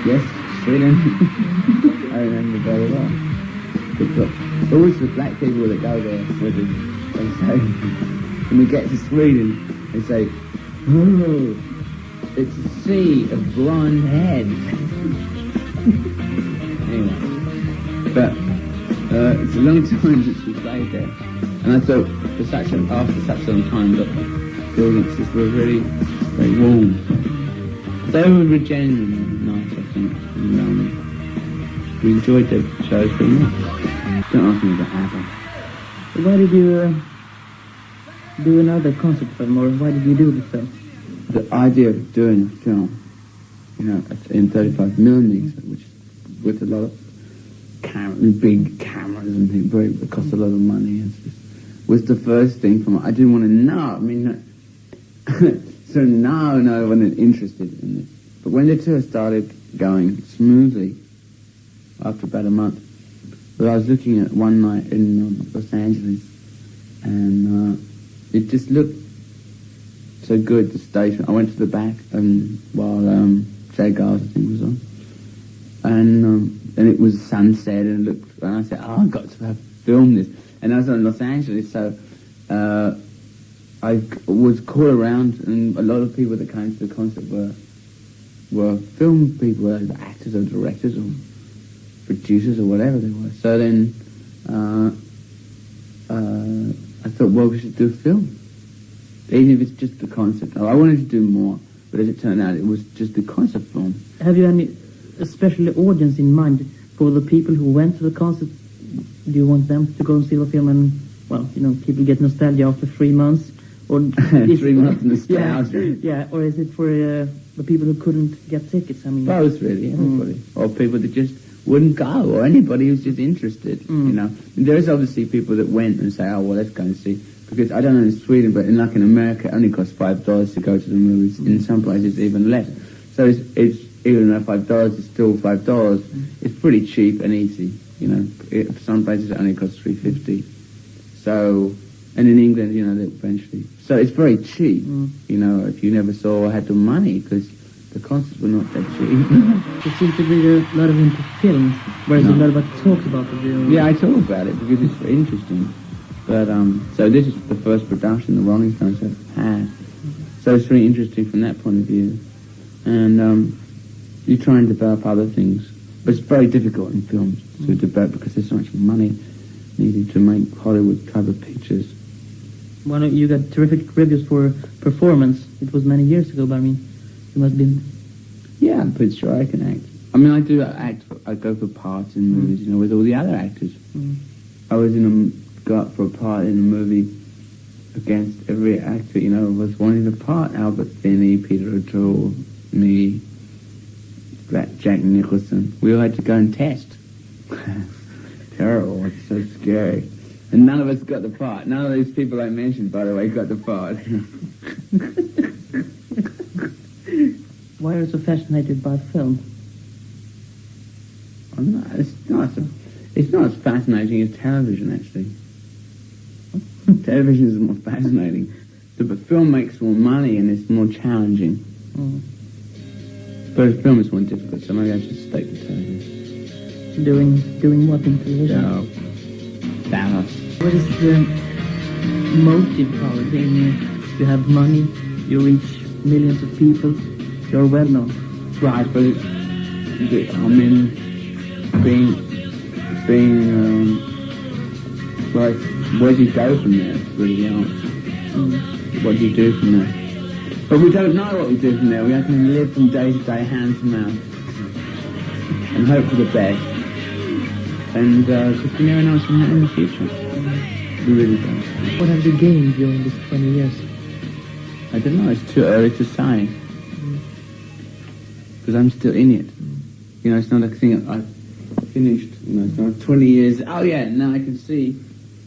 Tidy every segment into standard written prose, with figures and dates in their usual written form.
Yes, Sweden. I remember very well. It's always the black people that go there with it. They say, when we get to Sweden, they say, oh, it's a sea of blonde heads. Anyway, but it's a long time since we played there. And I thought, after such a long time, that the audiences were really very warm. They were genuinely nice, I think. And, we enjoyed the shows very much. Don't ask me about ABBA. Why did you do another concert film, or why did you do the film? The idea of doing a film, in 35mm, which with a lot of big cameras and things, it cost a lot of money, was the first thing from it. I didn't want to know. I mean, so now I wasn't interested in it. But when the tour started going smoothly, after about a month, but I was looking at one night in Los Angeles, and it just looked so good, the station. I went to the back while Jagger, I think, was on, and it was sunset, and I said, I've got to film this. And I was in Los Angeles, so I was called around, and a lot of people that came to the concert were film people, either actors or directors or producers or whatever they were. So then I thought, well, we should do a film, even if it's just the concert. I wanted to do more, but as it turned out, it was just the concert film. Have you any especially audience in mind for the people who went to the concert? Do you want them to go and see the film and, people get nostalgia after 3 months? Or 3 months nostalgia. Yeah, or is it for the people who couldn't get tickets? I mean, both, really, everybody. Or people that just wouldn't go, or anybody who's just interested, There's obviously people that went and say, oh, well, let's go and see. Because I don't know in Sweden, but in America, it only costs $5 to go to the movies. In some places, even less. So it's even though $5 is still $5, it's pretty cheap and easy. Some places it only costs $3.50. So, and in England, eventually. So it's very cheap. If you never saw or had the money, because the concerts were not that cheap. There seems to be a lot of into films, whereas a lot of talks about it. Yeah, I talk about it because it's very interesting. But so this is the first production the Rolling Stones have had. So it's very interesting from that point of view. And you try and develop other things. But it's very difficult in films to develop because there's so much money needed to make Hollywood cover pictures. You got terrific reviews for Performance. It was many years ago, but I mean, you must have been... Yeah, I'm pretty sure I can act. I mean, I do act. I go for parts in movies, with all the other actors. I was got for a part in a movie against every actor, was wanting a part. Albert Finney, Peter O'Toole, me, Jack Nicholson. We all had to go and test. Terrible. It's so scary. And none of us got the part. None of these people I mentioned, by the way, got the part. Why are you so fascinated by film? It's not as fascinating as television, actually. Television is more fascinating. But film makes more money and it's more challenging. But film is more difficult, so maybe I should stick to television. Doing what in television? No. Dallas. What is the motive power? You have money, you reach millions of people, you're well known. Right, but where do you go from there? It's really hard. What do you do from there? But we don't know what we do from there. We have to live from day to day, hand to mouth, and hope for the best. And because we never know what's going to happen in the future. We really don't. What have you gained during these 20 years? I don't know. It's too early to say. Because I'm still in it. It's not a thing that I've finished. It's not 20 years. Oh yeah, now I can see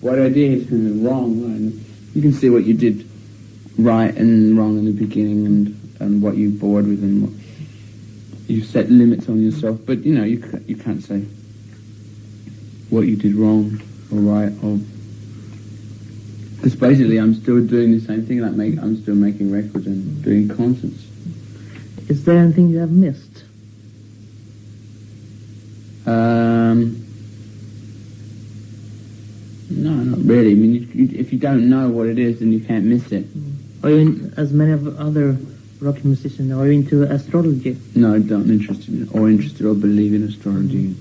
what I did wrong. And you can see what you did right and wrong in the beginning, and what you bored with, and what you set limits on yourself. But you can't say what you did wrong or right, or Because basically I'm still doing the same thing, I'm still making records and doing concerts. Is there anything you have missed? No, not really. I mean, if you don't know what it is, then you can't miss it. Are you, as many of other rock musicians, are you into astrology? No, I'm not interested or believe in astrology.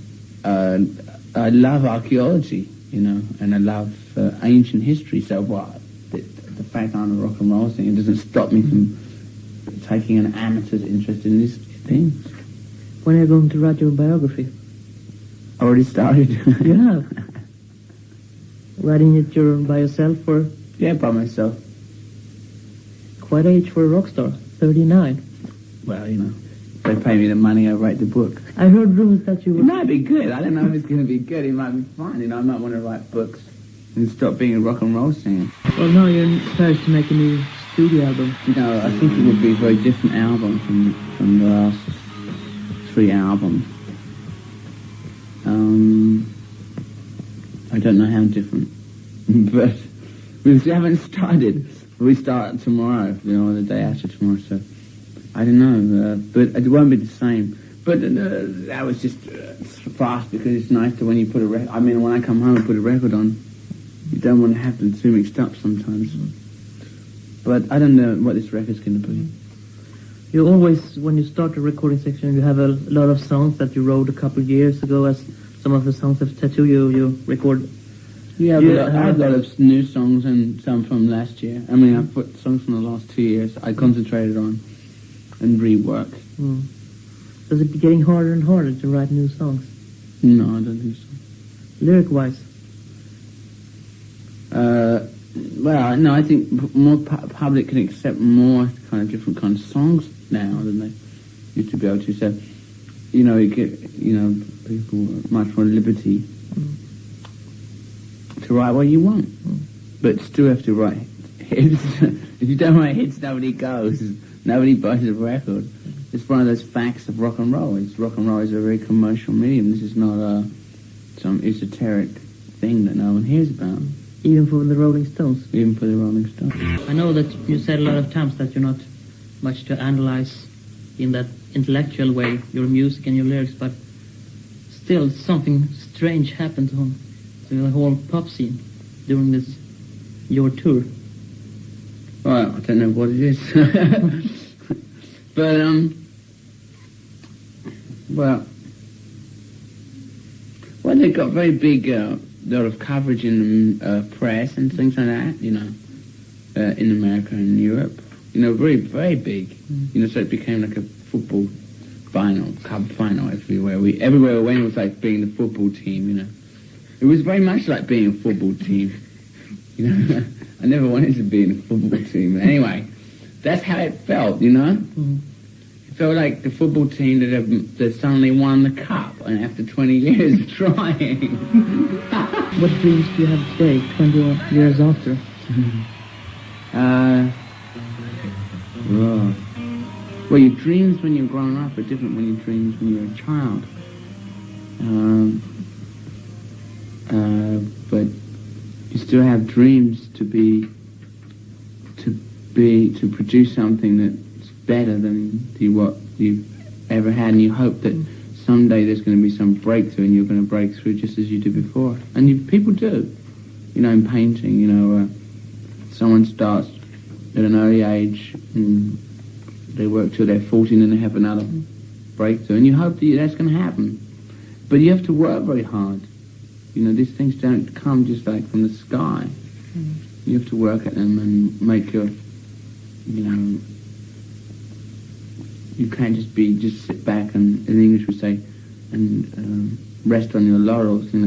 I love archaeology, and I love ancient history. So what? The fact I'm a rock and roll singer doesn't stop me from taking an amateur's interest in these things. When are you going to write your biography? I already started. You have? Writing it by yourself, or? Yeah, by myself. Quite age for a rock star, 39. Well, if they pay me the money, I write the book. I heard rumors that you were... It might be good. I don't know if it's going to be good. It might be fine. I might want to write books and stop being a rock and roll singer. Well, now you're in Paris to make a new studio album. No, I think it would be a very different album from the last 3 albums. I don't know how different, but we haven't started. We start tomorrow, the day after tomorrow, so I don't know, but it won't be the same. But that was just fast, because it's nice to when you put a record, when I come home and put a record on, you don't want to have them too mixed up sometimes. But I don't know what this record's going to be. You always, when you start a recording section, you have a lot of songs that you wrote a couple of years ago, as some of the songs of Tattoo you record. Yeah, I have a lot of new songs and some from last year. I put songs from the last 2 years I concentrated on and rework. Does it be getting harder and harder to write new songs? No, I don't think so. Lyric-wise? Well, no, I think more public can accept more kind of different kinds of songs now than they used to be able to. So, you get, people much more liberty to write what you want, but still have to write hits. If you don't write hits, nobody goes. Nobody buys a record. It's one of those facts of rock and roll. Rock and roll is a very commercial medium. This is not some esoteric thing that no one hears about. Even for the Rolling Stones? Even for the Rolling Stones. I know that you said a lot of times that you're not much to analyze in that intellectual way, your music and your lyrics, but still something strange happened to the whole pop scene during your tour. Well, I don't know what it is. But, well, they got very big, lot of coverage in the press and things like that, in America and Europe. Very, very big. So it became like a football final, cup final everywhere. Everywhere we went, it was like being the football team, It was very much like being a football team. I never wanted to be in a football team. But anyway, that's how it felt, It felt like the football team that suddenly won the cup, and after 20 years of trying. What dreams do you have today, 20 years after? Well, your dreams when you're growing up are different when your dreams when you're a child. But you still have dreams to produce something that's better than what you've ever had, and you hope that someday there's going to be some breakthrough and you're going to break through just as you did before. And people do. In painting, someone starts at an early age and they work till they're 14 and they have another breakthrough, and you hope that's going to happen. But you have to work very hard. These things don't come just like from the sky. You have to work at them and make your, you can't just sit back and, in English we say, and rest on your laurels, say,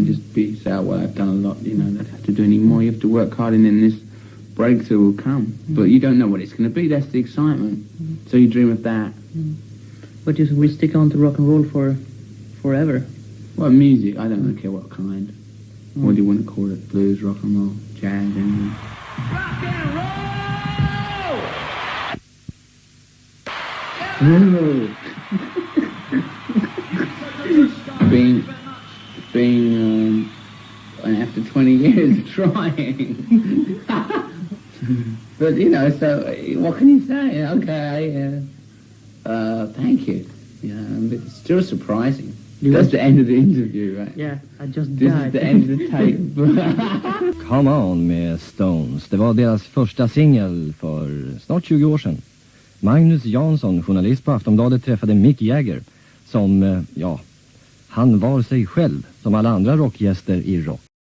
oh, well, I've done a lot, I don't have to do any more. You have to work hard, and then this breakthrough will come. But you don't know what it's going to be. That's the excitement. So you dream of that. But we stick on to rock and roll forever. Well, music, I don't care what kind. What do you want to call it? Blues, rock and roll, jazz, anything. Rock and roll! being after 20 years of trying. But, you know, so what can you say? Okay, thank you. You know, but it's still surprising. That's the end of the interview, right? Yeah, I just This died. is the end of the tape. Come On med Stones. Det var deras första singel för snart 20 år sedan. Magnus Jansson, journalist på Aftonbladet, träffade Mick Jagger som, han var sig själv som alla andra rockgäster i rock.